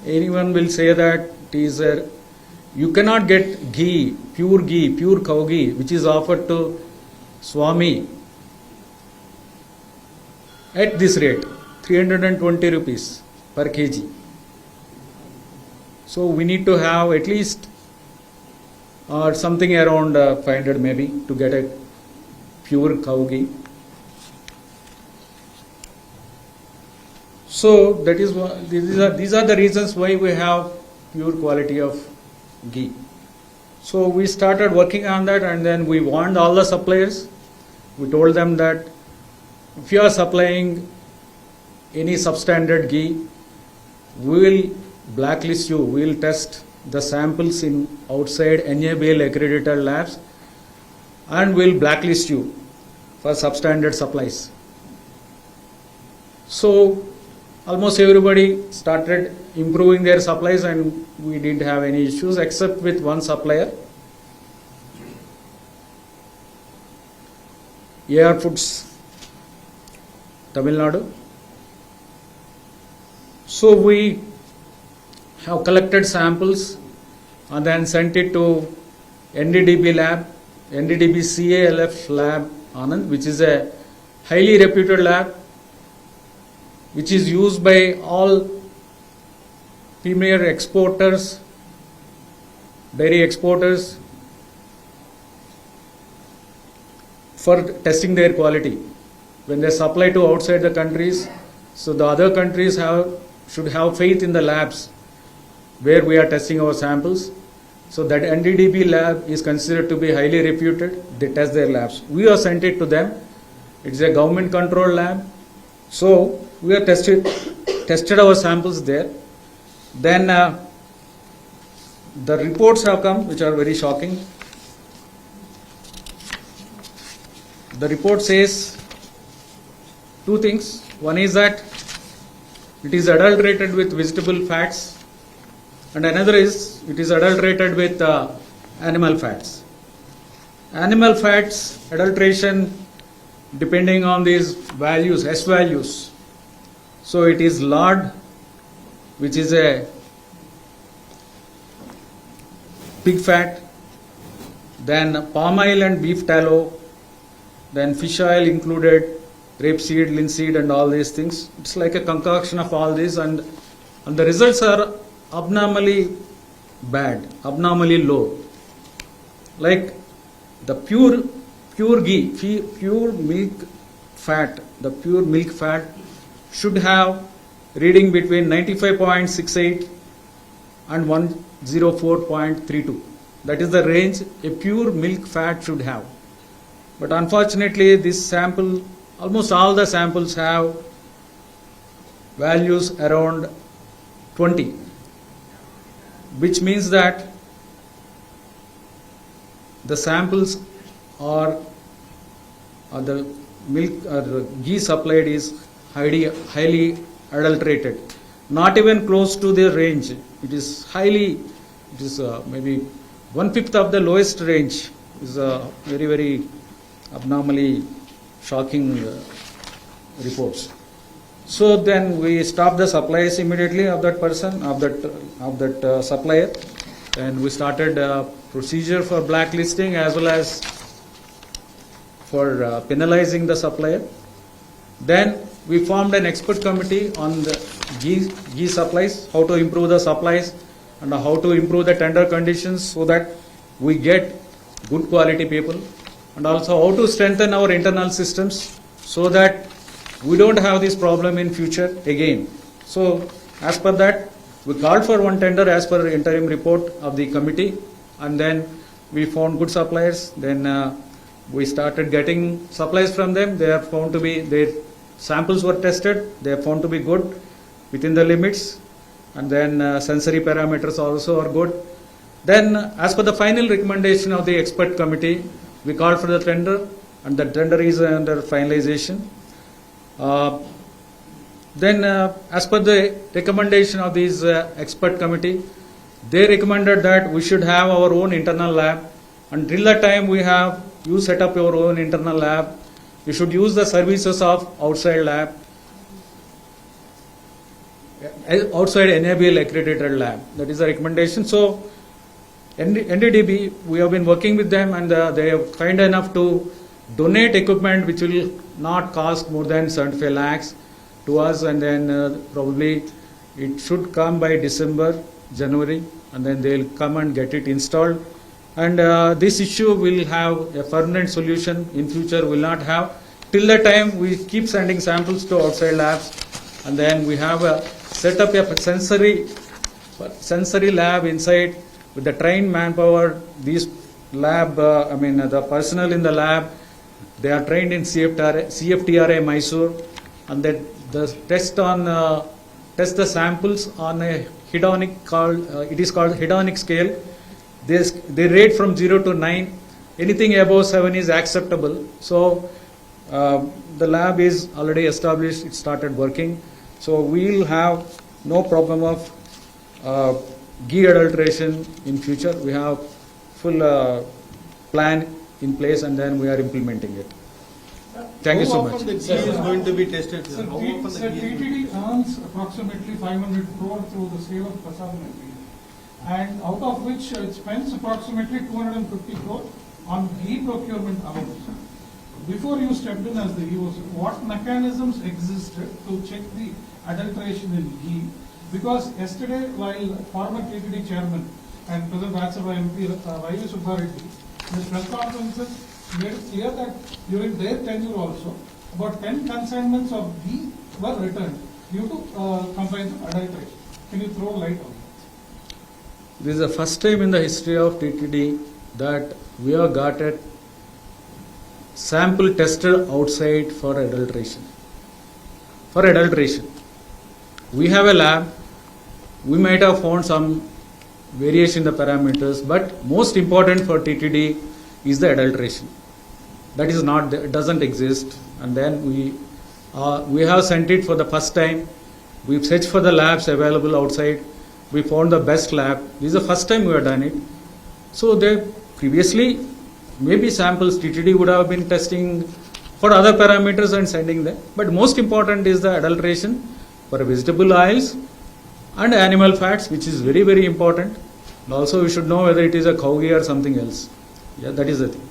anyone will say that it is you cannot get ghee, pure cow ghee, which is offered to Swami at this rate, 320 rupees per kg. So we need to have at least something around 500 maybe to get a pure cow ghee. So that is these are the reasons why we have pure quality of ghee. So we started working on that, and then we warned all the suppliers. We told them that if you are supplying any substandard ghee, we will blacklist you. We will test the samples in outside NABL accredited labs and we will blacklist you for substandard supplies. So almost everybody started improving their supplies, and we didn't have any issues except with one supplier, AR Foods, Tamil Nadu. So we have collected samples and then sent it to NDDB lab, NDDB CALF lab Anand, which is a highly reputed lab, which is used by all premier exporters, dairy exporters, for testing their quality. When they supply to outside the countries, so the other countries should have faith in the labs where we are testing our samples. So that NDDB lab is considered to be highly reputed. They test their labs. We have sent it to them. It's a government controlled lab. So we have tested our samples there. Then the reports have come, which are very shocking. The report says two things. One is that it is adulterated with vegetable fats, and another is it is adulterated with animal fats. Animal fats adulteration, depending on these values, S values. So it is lard, which is a pig fat, then palm oil and beef tallow, then fish oil included, rapeseed, linseed and all these things. It's like a concoction of all these, and the results are abnormally bad, abnormally low. Like the pure ghee, pure milk fat, the pure milk fat should have reading between 95.68 and 104.32. That is the range a pure milk fat should have. But unfortunately, this sample, almost all the samples have values around 20, which means that the samples or the milk or the ghee supplied is highly adulterated, not even close to the range. It is maybe 1/5 of the lowest range. Is very, very abnormally shocking reports. So then we stopped the supplies immediately of that person, of that supplier, and we started a procedure for blacklisting as well as for penalizing the supplier. Then we formed an expert committee on the ghee supplies, how to improve the supplies and how to improve the tender conditions so that we get good quality people, and also how to strengthen our internal systems so that we don't have this problem in future again. So as per that, we called for one tender as per the interim report of the committee, and then we found good suppliers. Then we started getting supplies from them. They are found to be, their samples were tested, they are found to be good within the limits, and then sensory parameters also are good. Then as per the final recommendation of the expert committee, we called for the tender, and the tender is under finalization. Then as per the recommendation of this expert committee, they recommended that we should have our own internal lab. Until that time you set up your own internal lab. You should use the services of outside lab. outside NABL accredited lab. That is the recommendation. So NTDB, we have been working with them, and they are kind enough to donate equipment which will not cost more than 75 lakhs to us, and then probably it should come by December, January, and then they'll come and get it installed. And this issue will have a permanent solution. In future, will not have. Till the time we keep sending samples to outside labs, and then we have set up a sensory lab inside with the trained manpower. These lab, the personnel in the lab, they are trained in CFTRA Mysore, and then the test the samples on a hedonic it is called hedonic scale. They rate from 0 to 9. Anything above 7 is acceptable. So the lab is already established. It started working. So we will have no problem of ghee adulteration in future. We have full plan in place, and then we are implementing it. Thank you so much. How often the ghee is going to be tested? Sir, How often the ghee TTD earns approximately 500 crore through the sale of prasadam, and out of which it spends approximately 250 crore on ghee procurement alone. Before you stepped in as the EO, what mechanisms existed to check the adulteration in ghee? Because yesterday, while former TTD chairman and present Rajya Sabha MP Y.V. Subbareddy, in his press conferences made it clear that during their tenure also, about 10 consignments of ghee were returned due to complaints of adulteration. Can you throw light on that? This is the first time in the history of TTD that we have got a sample tested outside for adulteration. We have a lab. We might have found some variation in the parameters, but most important for TTD is the adulteration. That is not, doesn't exist. And then we have sent it for the first time. We've searched for the labs available outside. We found the best lab. This is the first time we have done it. So they previously, maybe samples TTD would have been testing for other parameters and sending them. But most important is the adulteration for vegetable oils and animal fats, which is very, very important. And also we should know whether it is a cow ghee or something else. Yeah, that is the thing.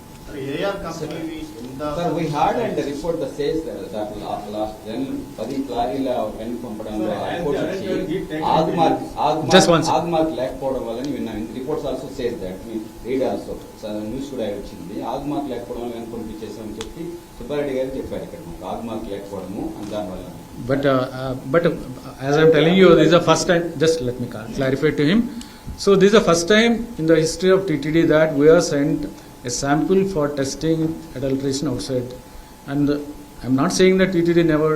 AR company Sir, we had and the report that says that last then 10 లారీల వెనుక పంపడంలో reports వచ్చి Just one second. Agmark లేకపోవడం వల్ల విన్నాను. Reports also says that me read also news కూడా వచ్చింది. ఆగ్మార్క్ లేకపోవడం వల్ల వెనుక పంపించేసామని చెప్పి సుబ్బారెడ్డి గారు చెప్పారు ఇక్కడ మాకు ఆగ్మార్క్ లేకపోవడము అని దానివల్ల. But as I'm telling you, this is the first time. Just let me clarify to him. So this is the first time in the history of TTD that we have sent a sample for testing adulteration outside. And I'm not saying that TTD never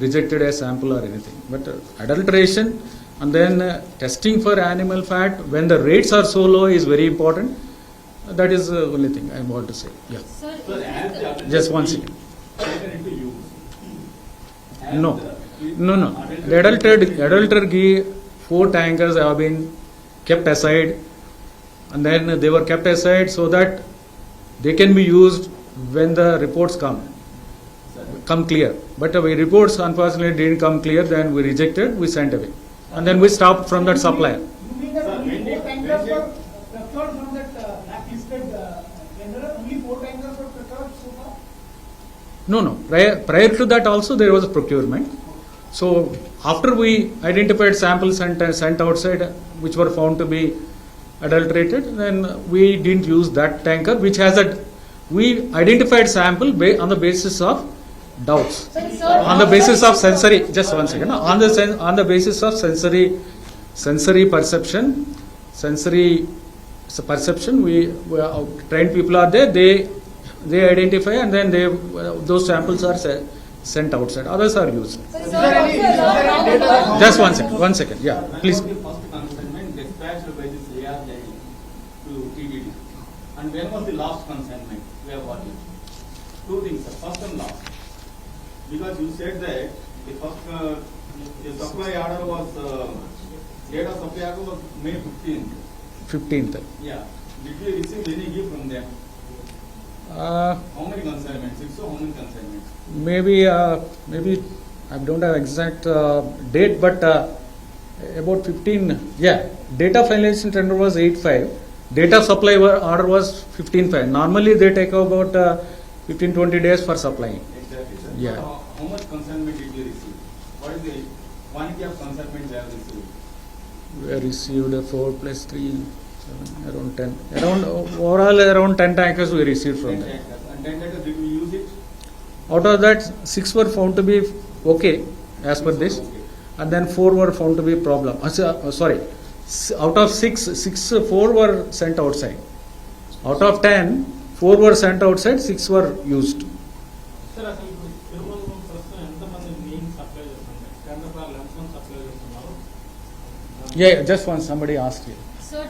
rejected a sample or anything, but adulteration and then testing for animal fat when the rates are so low is very important. That is the only thing I want to say. Yeah. Sir, Just one second. No. The adulterated ghee, 4 tankers have been kept aside, and then they were kept aside so that they can be used when the reports come clear. But the reports unfortunately didn't come clear, then we rejected, we sent away. And then we stopped from that supplier. You mean that only 4 tankers were procured from that blacklisted tender? Only 4 tankers were procured so far? No. Prior to that also there was a procurement. So after we identified samples and sent outside which were found to be adulterated, then we didn't use that tanker which has we identified sample on the basis of doubts, on the basis of sensory, just one second, on the basis of sensory perception, we trained people are there, they identify, and then those samples are sent outside, others are used. Just one second, yeah, please. First consignment dispatched by this AR to TTD. And when was the last consignment we have got it? 2 things, sir. First and last. Because you said that the first the supply order was date of supply order was May 15th. Yeah. Did you receive any gift from them? How many consignments? If so, how many consignments? Maybe I don't have exact date, but About 15, yeah. Data finalization tender was 8.5. Data supply order was 15.5. Normally they take about 15-20 days for supplying. Exactly, sir. Yeah. How much consignment did you receive? What is the quantity of consignment you have received? We received 4 plus 3, 7, around 10. Overall around 10 tankers we received from 10 them. tankers. And 10 tankers, did we use it? Out of that, 6 were found to be okay as per this, Okay. and then 4 were found to be problem. Sorry, out of 6, 4 were sent outside. Out of 10, 4 were sent outside, 6 were used. Sir అసలు ఇప్పుడు తిరుమలలో ప్రస్తుతం ఎంతమంది main supply చేస్తున్నారు tender ద్వారా లంచం supply చేస్తున్నారు Yeah, just once somebody asked you. Sir,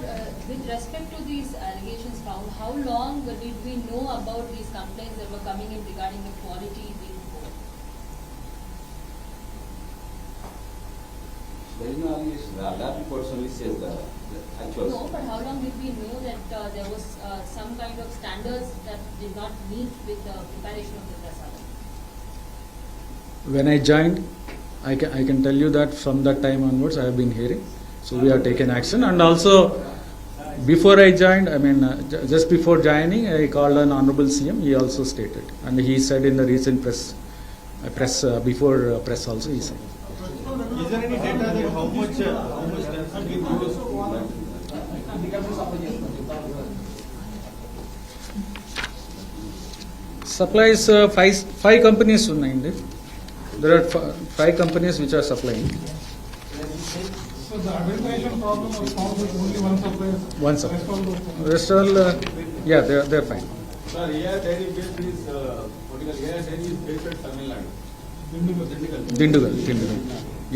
with respect to these allegations found, how long did we know about these complaints that were coming in regarding the quality being poor? There is no allegation. The lab reports only says the actual. No, but how long did we know that there was some kind of standards that did not meet with the preparation of the prasadam? When I joined, I can tell you that from that time onwards I have been hearing. So we have taken action, and also before I joined, just before joining, I called an honorable CM. He also stated, and he said in the recent press before press also he said. Is there any data that how much tons we produce? Supplies 5 companies ఉన్నాయండి. There are 5 companies which are supplying. So the arbitration problem was found with only one supplier. One supplier. Rest all Rest all, yeah, they're fine. Sir, AR dairy based is, particular AR dairy is based at Tamil Nadu. Dindigal. Dindugal.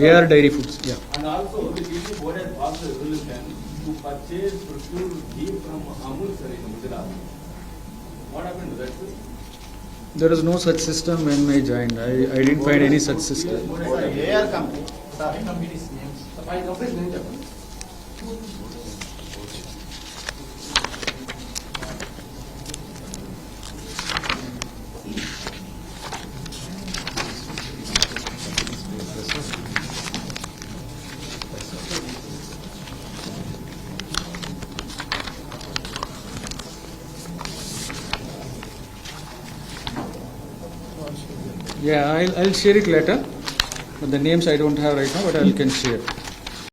AR Dairy Foods, yeah. And also the TTD board had passed a resolution to procure ghee from Amul sir in Gujarat. What happened to that, sir? There is no such system when I joined. I didn't find any such system. AR company. Yeah, I'll share it later. But the names I don't have right now, but I can share.